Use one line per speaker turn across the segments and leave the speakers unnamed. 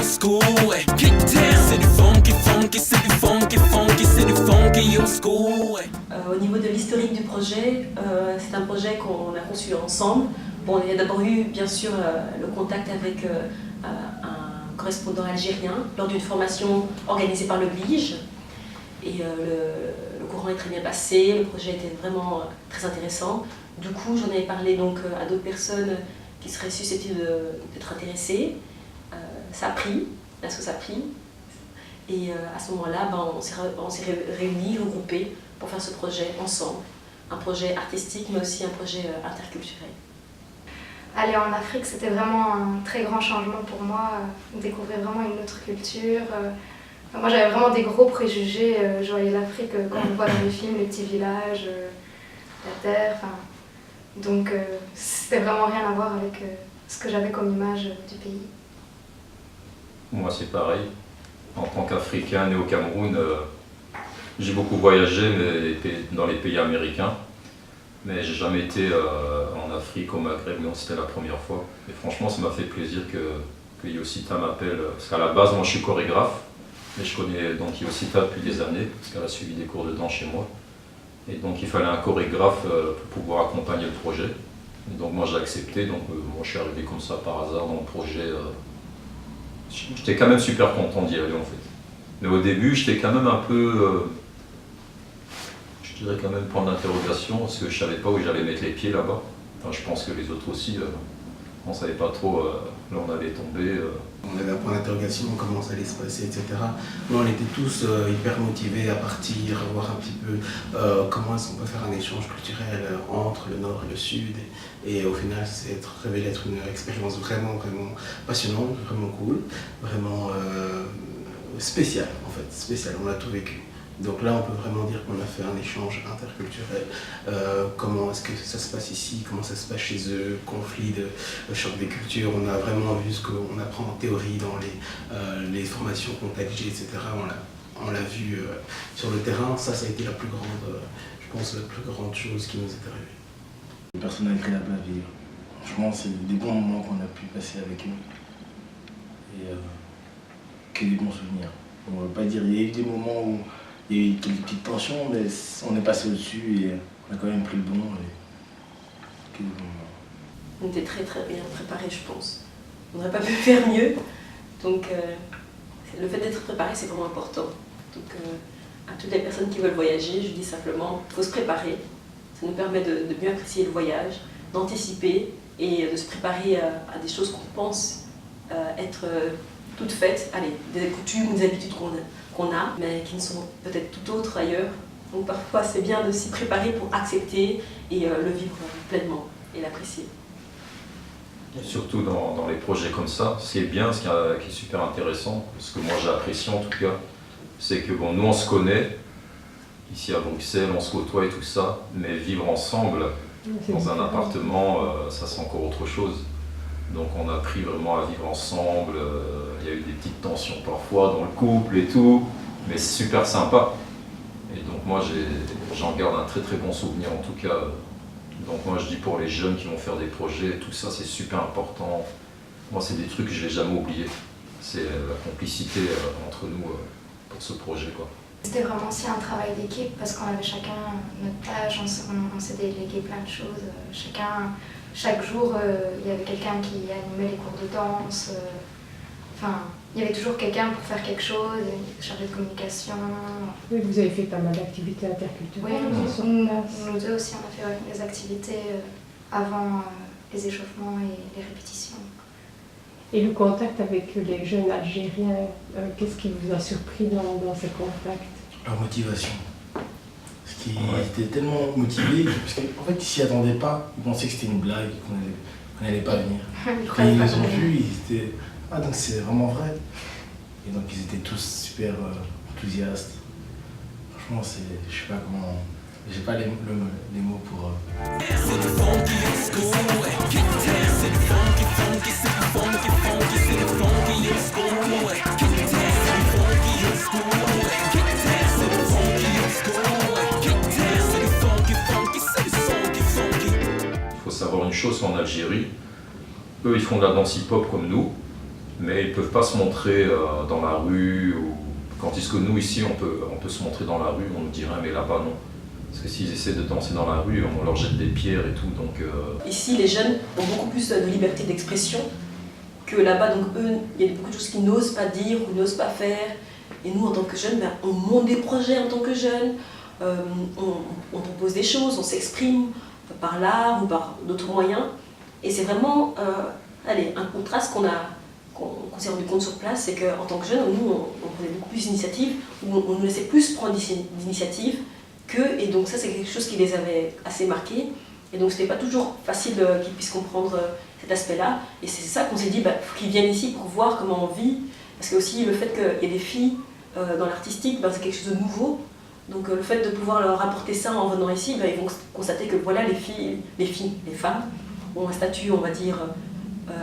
school. Ouais. Get down, c'est du funky, funky, c'est du funky, funky, c'est du funky old school. Ouais.
Au niveau de l'historique du projet, c'est un projet qu'on a conçu ensemble. Bon, il y a d'abord eu bien sûr le contact avec un correspondant algérien lors d'une formation organisée par le BLIJ. Et le courant est très bien passé, le projet était vraiment très intéressant. Du coup, j'en avais parlé donc à d'autres personnes qui seraient susceptibles d'être intéressées. Ça a pris, la sauce a pris. Et à ce moment-là, on s'est réunis, regroupés pour faire ce projet ensemble. Un projet artistique, mais aussi un projet interculturel.
Aller en Afrique, c'était vraiment un très grand changement pour moi. Découvrir vraiment une autre culture. Moi, j'avais vraiment des gros préjugés. Je voyais l'Afrique comme on voit dans les films, les petits villages, la terre. Donc, c'était vraiment rien à voir avec ce que j'avais comme image du pays.
Moi, c'est pareil. En tant qu'Africain né au Cameroun, j'ai beaucoup voyagé dans les pays américains. Mais j'ai jamais été en Afrique, au Maghreb, donc c'était la première fois. Et franchement, ça m'a fait plaisir que Yosita m'appelle. Parce qu'à la base, moi, je suis chorégraphe. Mais je connais donc Yosita depuis des années, parce qu'elle a suivi des cours de danse chez moi. Et donc il fallait un chorégraphe pour pouvoir accompagner le projet. Et donc moi j'ai accepté, donc moi je suis arrivé comme ça par hasard dans le projet. J'étais quand même super content d'y aller en fait. Mais au début j'étais quand même un peu, je dirais quand même point d'interrogation, parce que je savais pas où j'allais mettre les pieds là-bas. Enfin, je pense que les autres aussi, on savait pas trop là on allait tomber.
On avait un point d'interrogation, comment ça allait se passer, etc. Mais on était tous hyper motivés à partir, à voir un petit peu comment est-ce qu'on peut faire un échange culturel entre le Nord et le Sud. Et au final, c'est révélé être une expérience vraiment, vraiment passionnante, vraiment cool, vraiment spéciale en fait, spéciale, on a tout vécu. Donc là, on peut vraiment dire qu'on a fait un échange interculturel. Comment est-ce que ça se passe ici, comment ça se passe chez eux, conflit de choc des cultures. On a vraiment vu ce qu'on apprend en théorie dans les formations Contact G, etc. On l'a vu sur le terrain. Ça a été la plus grande, je pense, la plus grande chose qui nous est arrivée.
Les personnes agréables à vivre. Franchement, c'est des bons moments qu'on a pu passer avec eux. Et que des bons souvenirs. On ne va pas dire, il y a eu des moments où il y a eu quelques petites tensions, mais on est passé au-dessus et on a quand même pris le bon. Et...
On était très très bien préparés, je pense. On n'aurait pas pu faire mieux. Donc le fait d'être préparé, c'est vraiment important. Donc à toutes les personnes qui veulent voyager, je dis simplement, il faut se préparer. Ça nous permet de mieux apprécier le voyage, d'anticiper et de se préparer à des choses qu'on pense être toutes faites. Allez, des coutumes, des habitudes qu'on a, mais qui ne sont peut-être tout autres ailleurs. Donc parfois c'est bien de s'y préparer pour accepter et le vivre pleinement et l'apprécier.
Surtout dans les projets comme ça, ce qui est bien, ce qui est super intéressant, ce que moi j'ai apprécié en tout cas, c'est que bon, nous on se connaît, ici à Bruxelles, on se côtoie et tout ça, mais vivre ensemble dans un appartement, ça c'est encore autre chose. Donc on a appris vraiment à vivre ensemble, il y a eu des petites tensions parfois dans le couple et tout, mais c'est super sympa. Et donc moi j'en garde un très très bon souvenir en tout cas. Donc moi je dis pour les jeunes qui vont faire des projets, tout ça c'est super important. Moi c'est des trucs que je vais jamais oublier. C'est la complicité entre nous pour ce projet, quoi.
C'était vraiment aussi un travail d'équipe parce qu'on avait chacun notre tâche, on s'est délégué plein de choses. Chaque jour, il y avait quelqu'un qui animait les cours de danse. Il y avait toujours quelqu'un pour faire quelque chose, chargé de communication.
Oui, vous avez fait pas mal d'activités interculturelles.
Oui, nous deux aussi, on a fait des activités avant les échauffements et les répétitions.
Et le contact avec les jeunes Algériens, qu'est-ce qui vous a surpris dans ces contacts?
Leur motivation. Parce qu'ils étaient tellement motivés, parce qu'en fait ils s'y attendaient pas, ils pensaient que c'était une blague, qu'on n'allait pas venir. Quand ils les ont vus, ils étaient ah donc c'est vraiment vrai. Et donc ils étaient tous super enthousiastes. Franchement je sais pas comment, j'ai pas les mots pour...
Il faut savoir une chose en Algérie, eux ils font de la danse hip-hop comme nous, mais ils ne peuvent pas se montrer dans la rue, ou tandis que nous ici on peut se montrer dans la rue, on nous dirait mais là-bas non. Parce que s'ils essaient de danser dans la rue, on leur jette des pierres et tout, donc...
Ici, les jeunes ont beaucoup plus de liberté d'expression que là-bas, donc eux, il y a beaucoup de choses qu'ils n'osent pas dire ou n'osent pas faire. Et nous, en tant que jeunes, ben, on monte des projets en tant que jeunes, on propose des choses, on s'exprime par l'art ou par d'autres moyens. Et c'est vraiment un contraste qu'on s'est rendu compte sur place, c'est qu'en tant que jeunes, nous, on prenait beaucoup plus d'initiatives, on nous laissait plus prendre d'initiatives et donc ça, c'est quelque chose qui les avait assez marqués. Et donc, c'était pas toujours facile qu'ils puissent comprendre cet aspect-là. Et c'est ça qu'on s'est dit, bah, faut qu'ils viennent ici pour voir comment on vit. Parce que aussi, le fait qu'il y ait des filles dans l'artistique, bah, c'est quelque chose de nouveau. Donc, le fait de pouvoir leur apporter ça en venant ici, bah, ils vont constater que voilà, les femmes ont un statut, on va dire,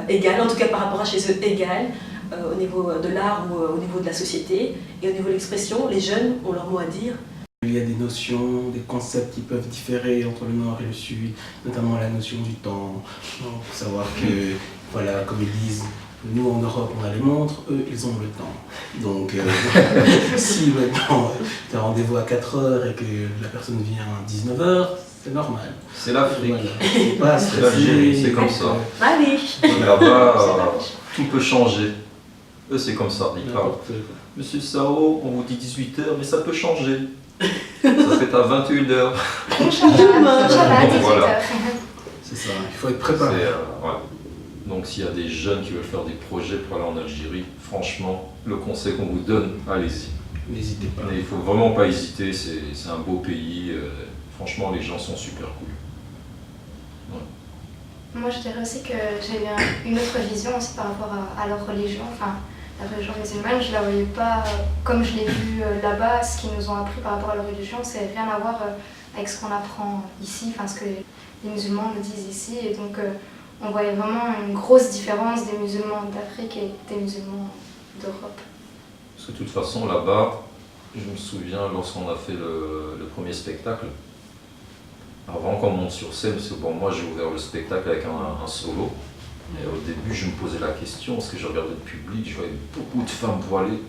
égal, en tout cas par rapport à chez eux, égal, au niveau de l'art ou au niveau de la société. Et au niveau de l'expression, les jeunes ont leur mot à dire.
Il y a des notions, des concepts qui peuvent différer entre le nord et le sud, notamment la notion du temps. Il faut savoir que, voilà, comme ils disent, nous en Europe on a les montres, eux ils ont le temps. Donc si maintenant tu as rendez-vous à 4h et que la personne vient à 19h, c'est normal.
C'est l'Afrique,
voilà.
c'est l'Algérie, c'est comme ça.
Allez.
Mais là-bas, tout peut changer. Eux c'est comme ça, ils parlent. Monsieur Sao, on vous dit 18h, mais ça peut changer. Ça fait à 21h. Voilà.
C'est ça, il faut être préparé.
Ouais. Donc s'il y a des jeunes qui veulent faire des projets pour aller en Algérie, franchement, le conseil qu'on vous donne, allez-y.
N'hésitez pas.
Mais il ne faut vraiment pas hésiter, c'est un beau pays. Franchement, les gens sont super cool. Ouais.
Moi, je dirais aussi que j'ai eu une autre vision aussi par rapport à leur religion. Enfin, la religion musulmane, je ne la voyais pas comme je l'ai vu là-bas. Ce qu'ils nous ont appris par rapport à leur religion, c'est rien à voir avec ce qu'on apprend ici, enfin ce que les musulmans nous disent ici. Et donc, on voyait vraiment une grosse différence des musulmans d'Afrique et des musulmans d'Europe.
Parce que de toute façon, là-bas, je me souviens lorsqu'on a fait le premier spectacle, avant qu'on monte sur scène, parce que bon, moi j'ai ouvert le spectacle avec un solo. Et au début, je me posais la question, parce que je regardais le public, je voyais beaucoup de femmes voilées,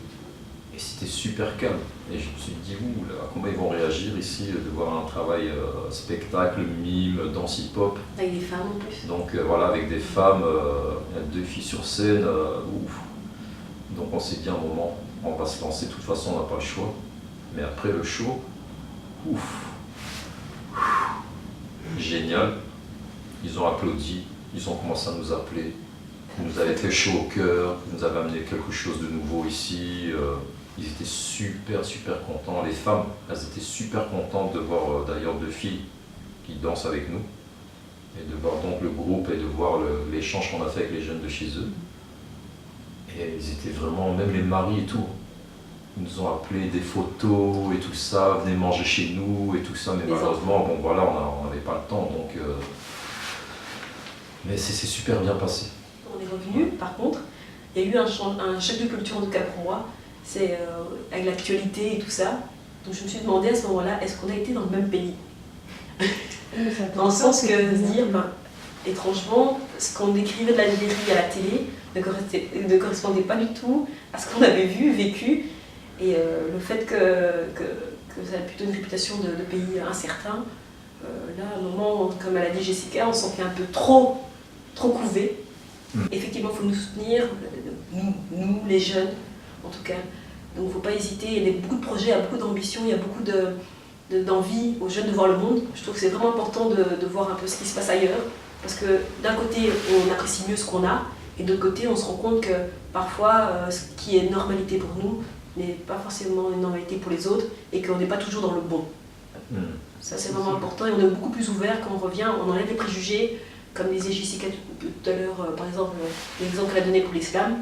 et c'était super calme. Et je me suis dit, ouh là, comment ils vont réagir ici, de voir un travail spectacle, mime, danse hip-hop.
Avec des femmes en plus.
Donc voilà, avec des femmes, il y a 2 filles sur scène, ouf. Donc on s'est dit à un moment, on va se lancer, de toute façon on n'a pas le choix. Mais après le show, ouf, génial, ils ont applaudi. Ils ont commencé à nous appeler, ils nous avaient fait chaud au cœur, ils nous avaient amené quelque chose de nouveau ici. Ils étaient super contents. Les femmes, elles étaient super contentes de voir d'ailleurs 2 filles qui dansent avec nous. Et de voir donc le groupe et de voir l'échange qu'on a fait avec les jeunes de chez eux. Et ils étaient vraiment, même les maris et tout. Ils nous ont appelé des photos et tout ça, venez manger chez nous et tout ça. Mais malheureusement, bon voilà, on n'avait pas le temps. Donc, mais c'est super bien passé.
On est revenu, par contre, il y a eu un choc de culture en tout cas pour moi, c'est avec l'actualité et tout ça. Donc je me suis demandé à ce moment-là, est-ce qu'on a été dans le même pays? Dans le sens que se dire, ben, étrangement, ce qu'on décrivait de l'Algérie à la télé ne correspondait pas du tout à ce qu'on avait vu, vécu. Et le fait que ça a plutôt une réputation de pays incertain, là, à un moment, comme elle a dit Jessica, on s'en fait un peu trop couvé. Effectivement, il faut nous soutenir, nous, les jeunes, en tout cas. Donc, il ne faut pas hésiter. Il y a beaucoup de projets, il y a beaucoup d'ambition, il y a beaucoup d'envie aux jeunes de voir le monde. Je trouve que c'est vraiment important de voir un peu ce qui se passe ailleurs. Parce que d'un côté, on apprécie mieux ce qu'on a, et de l'autre côté, on se rend compte que parfois, ce qui est normalité pour nous n'est pas forcément une normalité pour les autres, et qu'on n'est pas toujours dans le bon. Ça, c'est vraiment important, et on est beaucoup plus ouvert quand on revient, on enlève les préjugés, comme disait Jessica tout à l'heure, par exemple, l'exemple qu'elle a donné pour l'islam.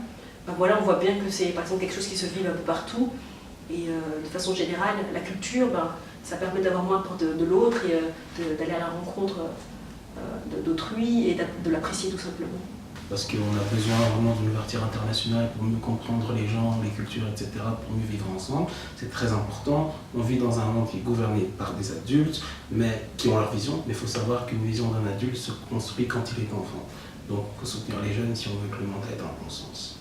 Ben voilà, on voit bien que c'est par exemple quelque chose qui se vit un peu partout, et de façon générale, la culture, ben, ça permet d'avoir moins peur de l'autre, et d'aller à la rencontre d'autrui, et de l'apprécier tout simplement.
Parce qu'on a besoin vraiment d'une ouverture internationale pour mieux comprendre les gens, les cultures, etc., pour mieux vivre ensemble. C'est très important. On vit dans un monde qui est gouverné par des adultes, mais qui ont leur vision. Mais il faut savoir qu'une vision d'un adulte se construit quand il est enfant. Donc il faut soutenir les jeunes si on veut que le monde aille dans le bon sens.